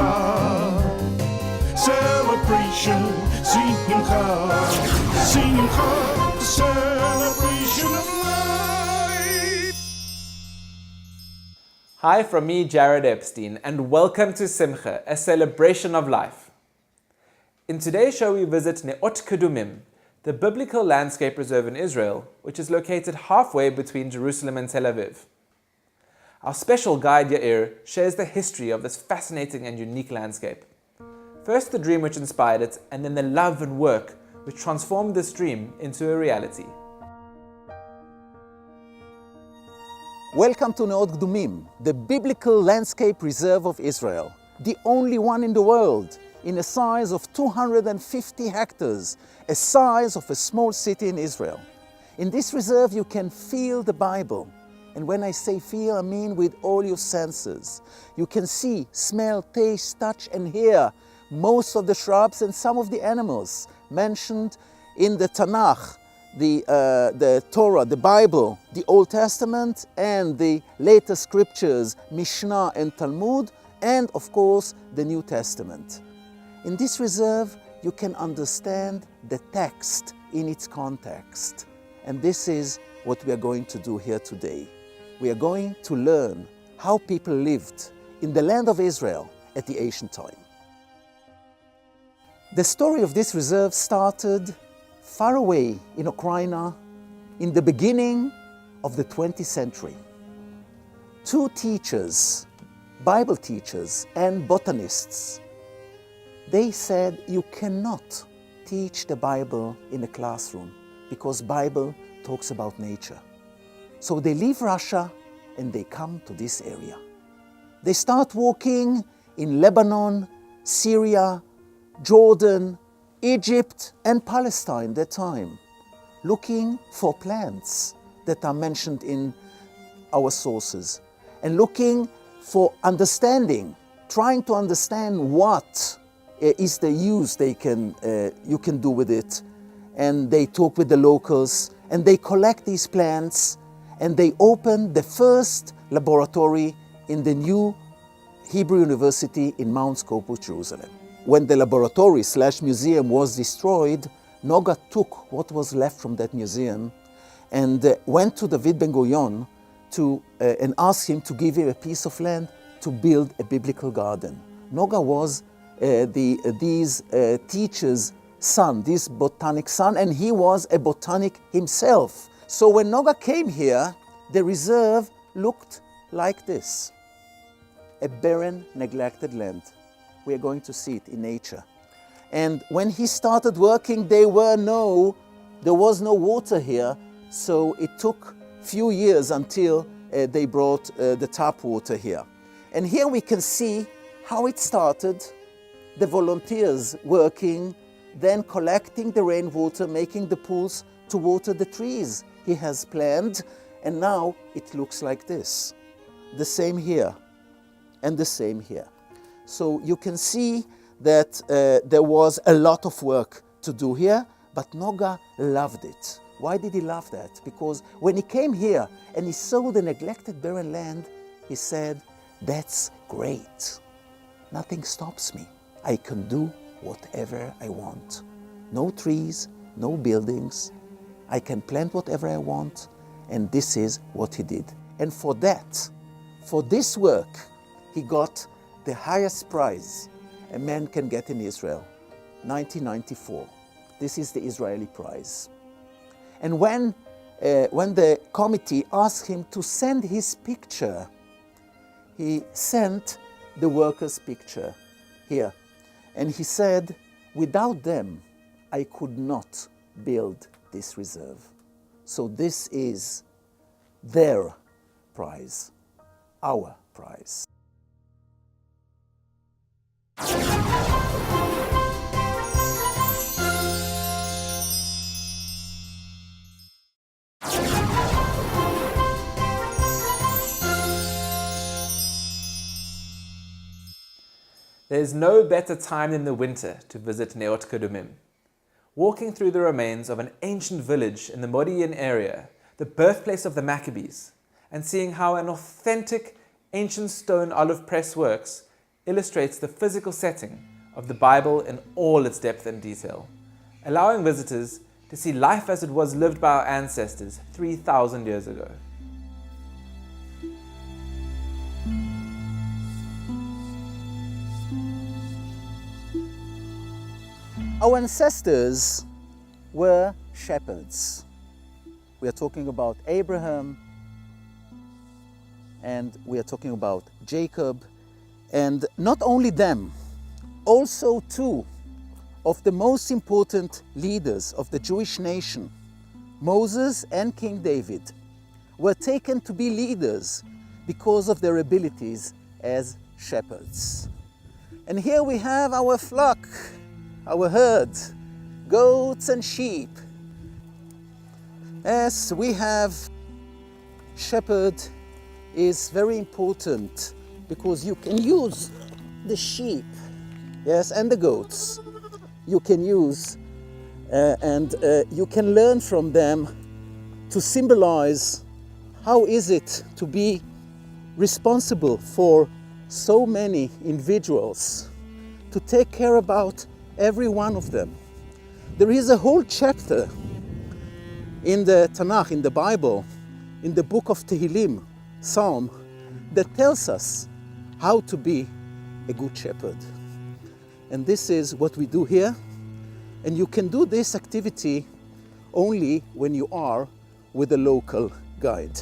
Simcha, celebration, Simcha, Simcha, the celebration of life. Hi from me, Jared Epstein, and welcome to Simcha, a celebration of life. In today's show, we visit Ne'ot Kedumim, the biblical landscape reserve in Israel, which is located halfway between Jerusalem and Tel Aviv. Our special guide, Yair, shares the history of this fascinating and unique landscape. First the dream which inspired it, and then the love and work which transformed this dream into a reality. Welcome to Ne'ot Kedumim, the biblical landscape reserve of Israel, the only one in the world, in a size of 250 hectares, a size of a small city in Israel. In this reserve you can feel the Bible. And when I say feel, I mean with all your senses. You can see, smell, taste, touch and hear most of the shrubs and some of the animals mentioned in the Tanakh, the Torah, the Bible, the Old Testament and the later scriptures, Mishnah and Talmud, and of course the New Testament. In this reserve you can understand the text in its context. And this is what we are going to do here today. We are going to learn how people lived in the land of Israel at the ancient time. The story of this reserve started far away in Ukraine in the beginning of the 20th century. Two teachers, Bible teachers and botanists, they said you cannot teach the Bible in a classroom because Bible talks about nature. So they leave Russia and they come to this area. They start walking in Lebanon, Syria, Jordan, Egypt and Palestine at that time, looking for plants that are mentioned in our sources and looking for understanding, trying to understand what is the use you can do with it. And they talk with the locals and they collect these plants and they open the first laboratory in the new Hebrew University in Mount Scopus, Jerusalem. When the laboratory / museum was destroyed, Noga took what was left from that museum and went to David Ben-Gurion and asked him to give him a piece of land to build a biblical garden. Noga was these teachers' son, this botanic son, and he was a botanic himself. So when Noga came here, the reserve looked like this. A barren, neglected land. We are going to see it in nature. And when he started working, there was no water here, so it took few years until they brought the tap water here. And here we can see how it started. The volunteers working, then collecting the rainwater, making the pools to water the trees he has planted, and now it looks like this. The same here, and the same here. So you can see that there was a lot of work to do here, but Noga loved it. Why did he love that? Because when he came here and he saw the neglected barren land, he said, that's great. Nothing stops me. I can do whatever I want. No trees, no buildings. I can plant whatever I want, and this is what he did. And for this work, he got the highest prize a man can get in Israel, 1994. This is the Israeli prize. And when the committee asked him to send his picture, he sent the workers' picture here. And he said, without them, I could not build this reserve. So this is their prize, our prize. There's no better time than the winter to visit Ne'ot Kedumim. Walking through the remains of an ancient village in the Modi'in area, the birthplace of the Maccabees, and seeing how an authentic ancient stone olive press works illustrates the physical setting of the Bible in all its depth and detail, allowing visitors to see life as it was lived by our ancestors 3,000 years ago. Our ancestors were shepherds. We are talking about Abraham, and we are talking about Jacob, and not only them, also two of the most important leaders of the Jewish nation, Moses and King David, were taken to be leaders because of their abilities as shepherds. And here we have our flock, our herd, goats and sheep. Yes, we have shepherd is very important because you can use the sheep, yes, and the goats. You can use and you can learn from them to symbolize how is it to be responsible for so many individuals, to take care about every one of them. There is a whole chapter in the Tanakh, in the Bible, in the book of Tehillim, Psalm, that tells us how to be a good shepherd. And this is what we do here. And you can do this activity only when you are with a local guide.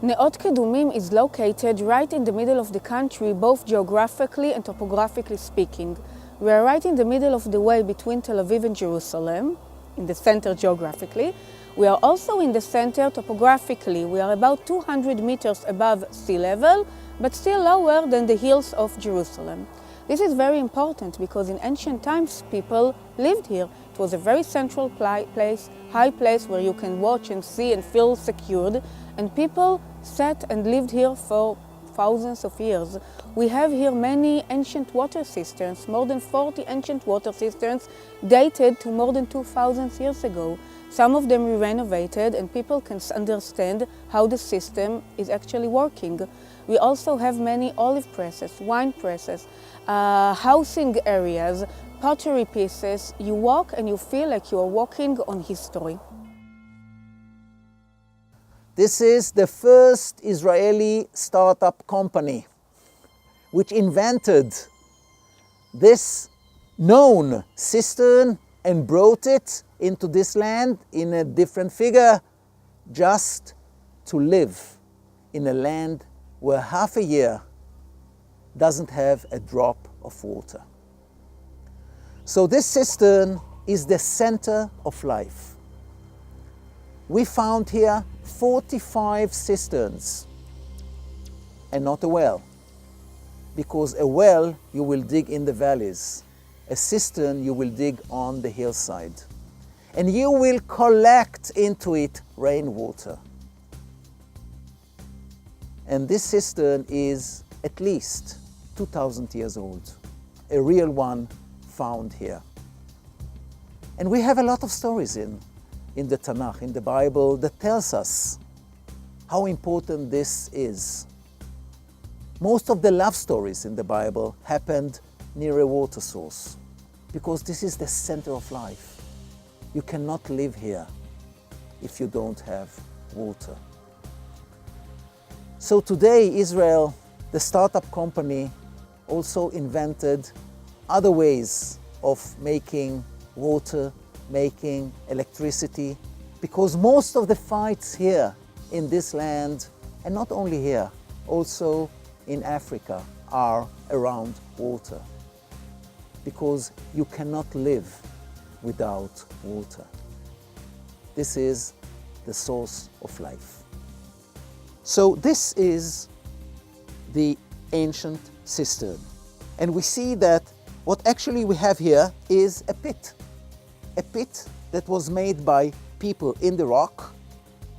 Ne'ot Kedumim is located right in the middle of the country, both geographically and topographically speaking. We are right in the middle of the way between Tel Aviv and Jerusalem, in the center geographically. We are also in the center topographically. We are about 200 meters above sea level, but still lower than the hills of Jerusalem. This is very important because in ancient times people lived here. It was a very central place, high place where you can watch and see and feel secured, and people sat and lived here for thousands of years. We have here many ancient water cisterns, more than 40 ancient water cisterns dated to more than 2,000 years ago. Some of them we renovated and people can understand how the system is actually working. We also have many olive presses, wine presses, housing areas, pottery pieces. You walk and you feel like you are walking on history. This is the first Israeli startup company which invented this known cistern and brought it into this land in a different figure, just to live in a land where half a year doesn't have a drop of water. So this cistern is the center of life. We found here 45 cisterns and not a well, because a well you will dig in the valleys, a cistern you will dig on the hillside, and you will collect into it rainwater. And this cistern is at least 2,000 years old, a real one found here. And we have a lot of stories in the Tanakh, in the Bible, that tells us how important this is. Most of the love stories in the Bible happened near a water source, because this is the center of life. You cannot live here if you don't have water. So today, Israel, the startup company, also invented other ways of making water, making electricity, because most of the fights here in this land, and not only here, also in Africa, are around water, because you cannot live without water. This is the source of life. So this is the ancient cistern. And we see that what actually we have here is a pit that was made by people in the rock.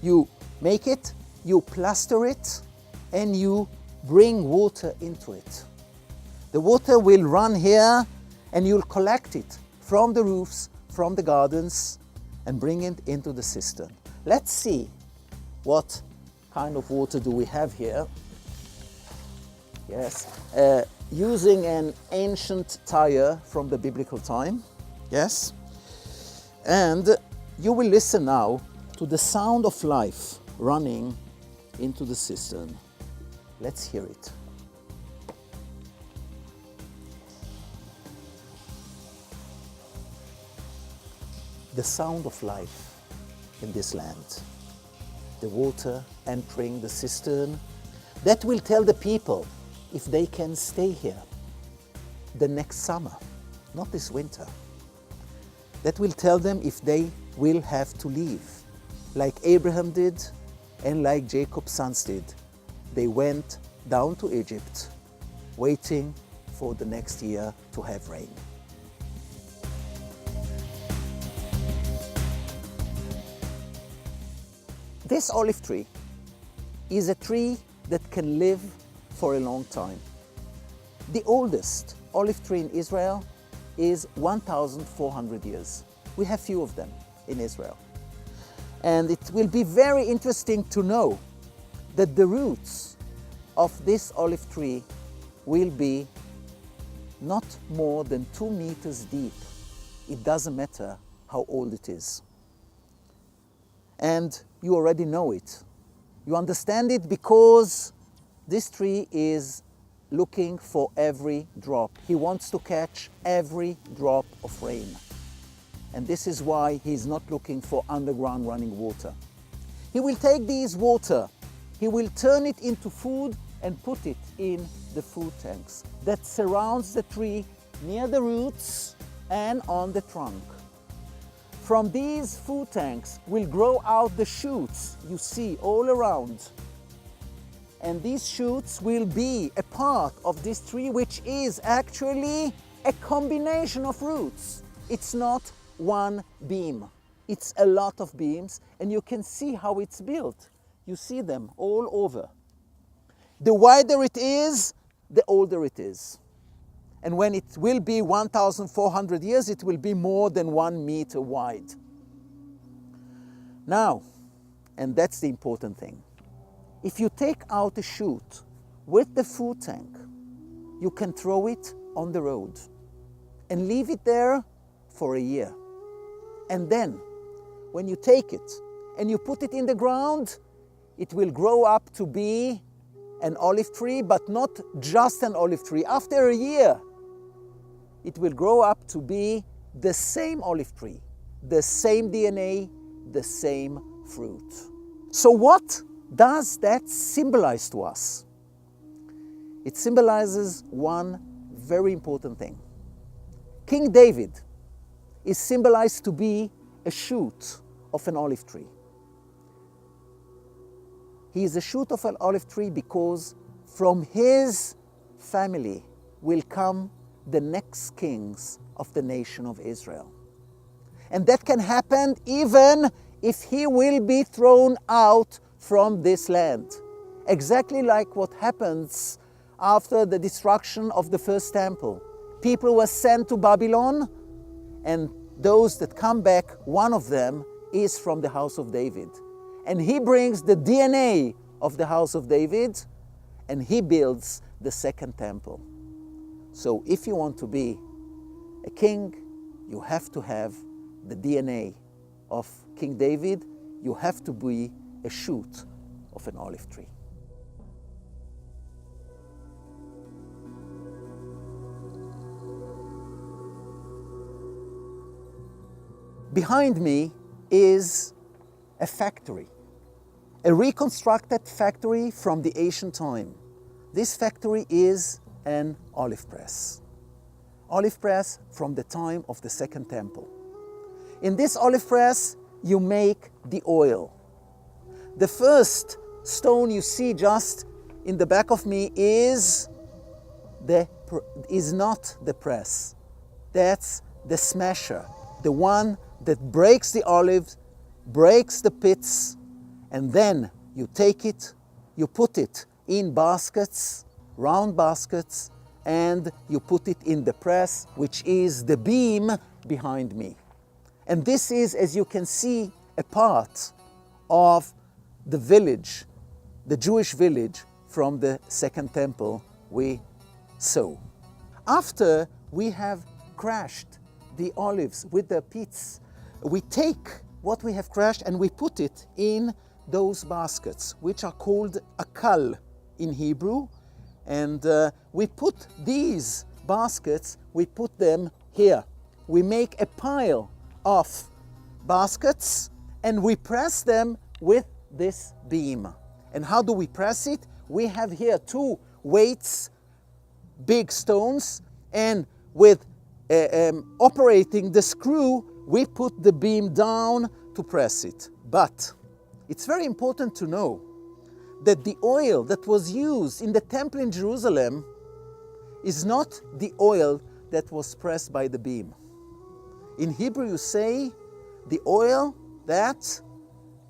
You make it, you plaster it, and you bring water into it. The water will run here, and you'll collect it from the roofs, from the gardens, and bring it into the cistern. Let's see what kind of water do we have here? Yes, using an ancient tire from the biblical time. Yes, and you will listen now to the sound of life running into the cistern. Let's hear it. The sound of life in this land. The water entering the cistern. That will tell the people if they can stay here the next summer, not this winter. That will tell them if they will have to leave, like Abraham did and like Jacob's sons did. They went down to Egypt, waiting for the next year to have rain. This olive tree is a tree that can live for a long time. The oldest olive tree in Israel is 1,400 years. We have few of them in Israel. And it will be very interesting to know that the roots of this olive tree will be not more than 2 meters deep. It doesn't matter how old it is. And you already know it. You understand it because this tree is looking for every drop. He wants to catch every drop of rain. And this is why he's not looking for underground running water. He will take this water, he will turn it into food and put it in the food tanks that surrounds the tree near the roots and on the trunk. From these food tanks will grow out the shoots you see all around. And these shoots will be a part of this tree, which is actually a combination of roots. It's not one beam. It's a lot of beams, and you can see how it's built. You see them all over. The wider it is, the older it is. And when it will be 1,400 years, it will be more than 1 meter wide. Now, and that's the important thing, if you take out a shoot with the food tank, you can throw it on the road and leave it there for a year. And then, when you take it and you put it in the ground, it will grow up to be an olive tree, but not just an olive tree. After a year, it will grow up to be the same olive tree, the same DNA, the same fruit. So what does that symbolize to us? It symbolizes one very important thing. King David is symbolized to be a shoot of an olive tree. He is a shoot of an olive tree because from his family will come the next kings of the nation of Israel. And that can happen even if he will be thrown out from this land. Exactly like what happens after the destruction of the first temple. People were sent to Babylon, and those that come back, one of them is from the house of David. And he brings the DNA of the house of David, and he builds the second temple. So if you want to be a king, you have to have the DNA of King David. You have to be a shoot of an olive tree. Behind me is a factory, a reconstructed factory from the ancient time. This factory is an olive press. Olive press from the time of the Second Temple. In this olive press, you make the oil. The first stone you see just in the back of me is not the press. That's the smasher, the one that breaks the olives, breaks the pits, and then you take it, you put it in baskets, round baskets, and you put it in the press, which is the beam behind me. And this is, as you can see, a part of the village the Jewish village from the second temple we saw. After we have crushed the olives with the pits, we take what we have crushed and we put it in those baskets, which are called akal in Hebrew. And we put these baskets, we put them here. We make a pile of baskets and we press them with this beam. And how do we press it? We have here two weights, big stones, and with operating the screw, we put the beam down to press it. But it's very important to know that the oil that was used in the temple in Jerusalem is not the oil that was pressed by the beam. In Hebrew you say the oil that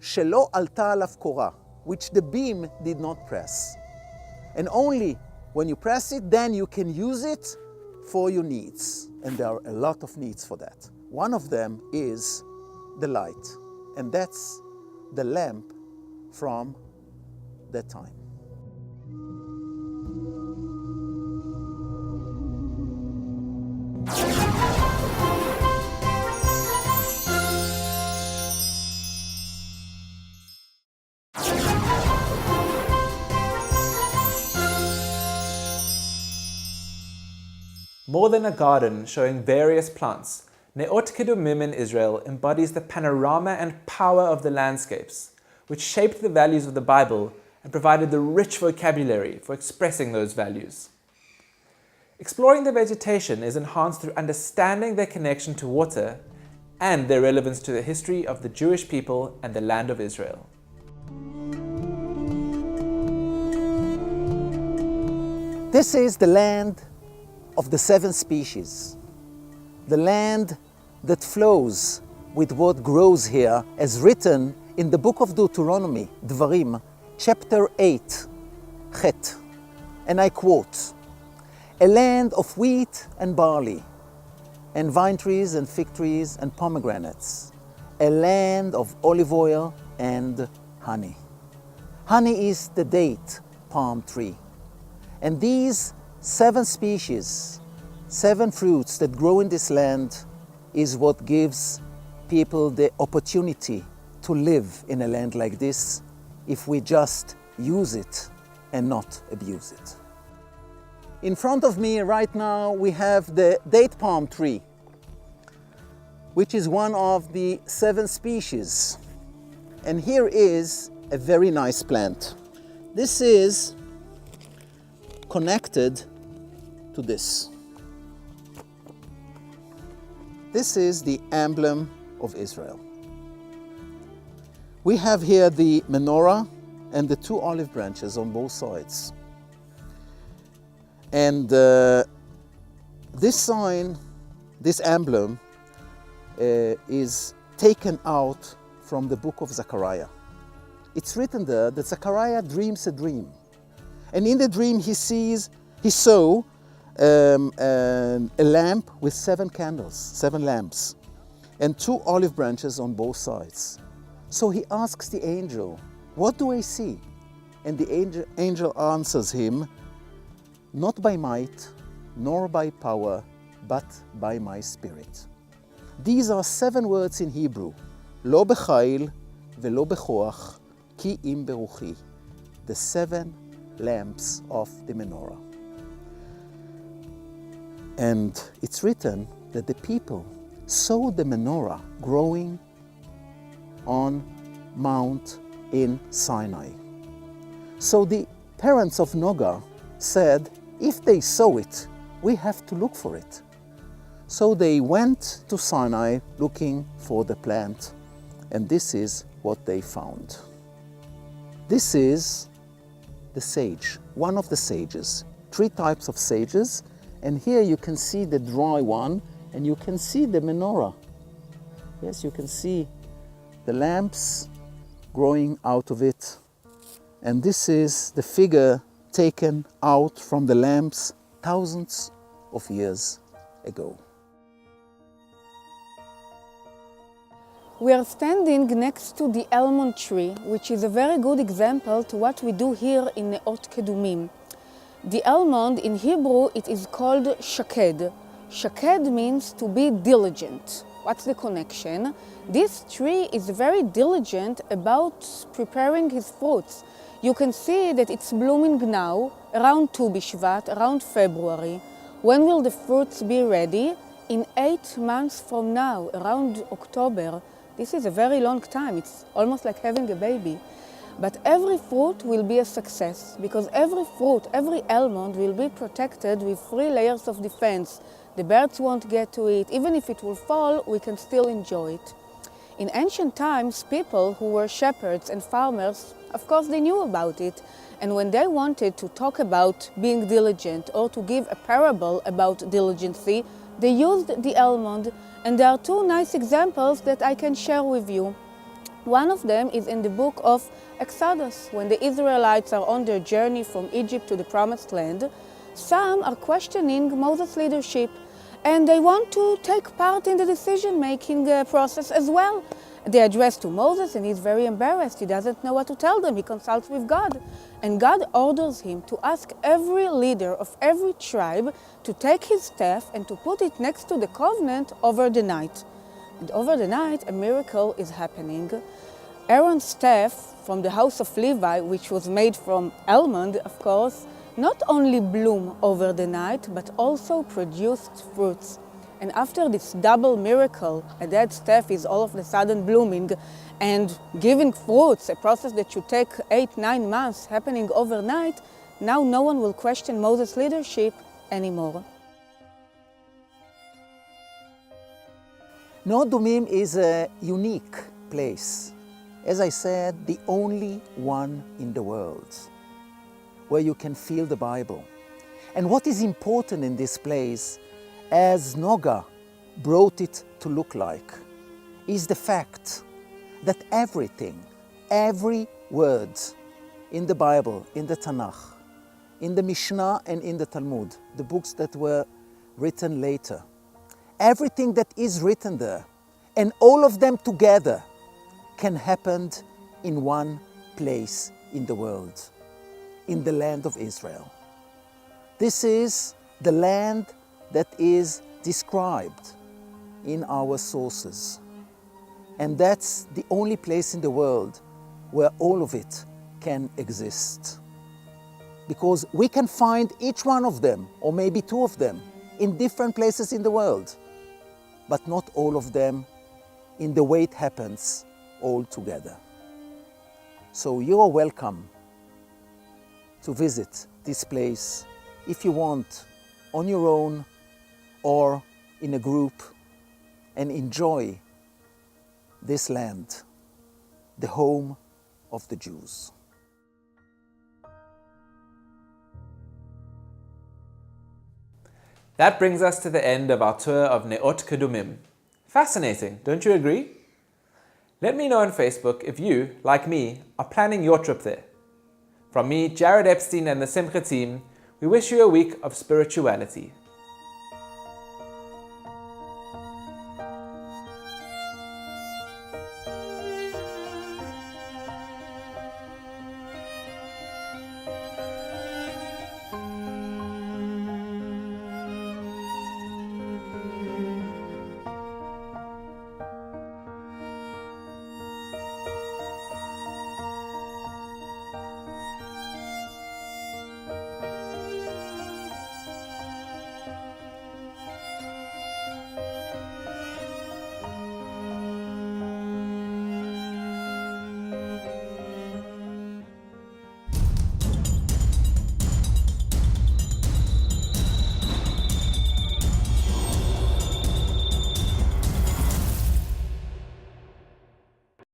shelo alta alav korah, which the beam did not press. And only when you press it, then you can use it for your needs. And there are a lot of needs for that. One of them is the light, and that's the lamp from that time. More than a garden showing various plants, Ne'ot Kedumim in Israel embodies the panorama and power of the landscapes, which shaped the values of the Bible and provided the rich vocabulary for expressing those values. Exploring the vegetation is enhanced through understanding their connection to water and their relevance to the history of the Jewish people and the land of Israel. This is the land of the 7 species, the land that flows with what grows here, as written in the book of Deuteronomy, Dvarim, chapter 8, Chet. And I quote, "A land of wheat and barley, and vine trees and fig trees and pomegranates, a land of olive oil and honey." Honey is the date palm tree. And these 7 species, 7 fruits that grow in this land is what gives people the opportunity to live in a land like this if we just use it and not abuse it. In front of me right now we have the date palm tree, which is one of the 7 species. And here is a very nice plant. This is connected to this. This is the emblem of Israel. We have here the menorah and the 2 olive branches on both sides. And this sign, this emblem, is taken out from the book of Zechariah. It's written there that Zechariah dreams a dream. And in the dream he saw a lamp with 7 candles, 7 lamps, and 2 olive branches on both sides. So he asks the angel, "What do I see?" And the angel answers him, "Not by might, nor by power, but by my spirit." These are 7 words in Hebrew, "Lo b'chayil velo b'choach, ki im beruchi," the 7 lamps of the menorah. And it's written that the people saw the menorah growing on Mount in Sinai. So the parents of Noga said, if they saw it, we have to look for it. So they went to Sinai looking for the plant, and this is what they found. This is the sage, one of the sages, 3 types of sages, and here you can see the dry one, and you can see the menorah. Yes, you can see the lamps growing out of it, and this is the figure taken out from the lamps thousands of years ago. We are standing next to the almond tree, which is a very good example to what we do here in Neot Kedumim. The almond, in Hebrew, it is called shaked. Shaked means to be diligent. What's the connection? This tree is very diligent about preparing his fruits. You can see that it's blooming now, around Tu B'Shvat, around February. When will the fruits be ready? In 8 months from now, around October. This is a very long time. It's almost like having a baby. But every fruit will be a success because every fruit, every almond will be protected with 3 layers of defense. The birds won't get to it. Even if it will fall, we can still enjoy it. In ancient times, people who were shepherds and farmers, of course, they knew about it. And when they wanted to talk about being diligent or to give a parable about diligency, they used the almond. And there are 2 nice examples that I can share with you. One of them is in the book of Exodus, when the Israelites are on their journey from Egypt to the Promised Land. Some are questioning Moses' leadership, and they want to take part in the decision-making process as well. They address to Moses, and he's very embarrassed. He doesn't know what to tell them. He consults with God. And God orders him to ask every leader of every tribe to take his staff and to put it next to the covenant over the night. And over the night, a miracle is happening. Aaron's staff from the house of Levi, which was made from almond, of course, not only bloom over the night, but also produced fruits. And after this double miracle, a dead staff is all of a sudden blooming and giving fruits, a process that should take 8-9 months happening overnight, now no one will question Moses' leadership anymore. Neot Kedumim is a unique place. As I said, the only one in the world where you can feel the Bible. And what is important in this place, as Noga brought it to look like, is the fact that everything, every word in the Bible, in the Tanakh, in the Mishnah and in the Talmud, the books that were written later, everything that is written there, and all of them together can happen in one place in the world, in the land of Israel. This is the land that is described in our sources. And that's the only place in the world where all of it can exist. Because we can find each one of them, or maybe 2 of them, in different places in the world, but not all of them in the way it happens all together. So you are welcome to visit this place if you want, on your own or in a group, and enjoy this land, the home of the Jews. That brings us to the end of our tour of Neot Kedumim. Fascinating, don't you agree? Let me know on Facebook if you, like me, are planning your trip there. From me, Jared Epstein and the Simcha team, we wish you a week of spirituality.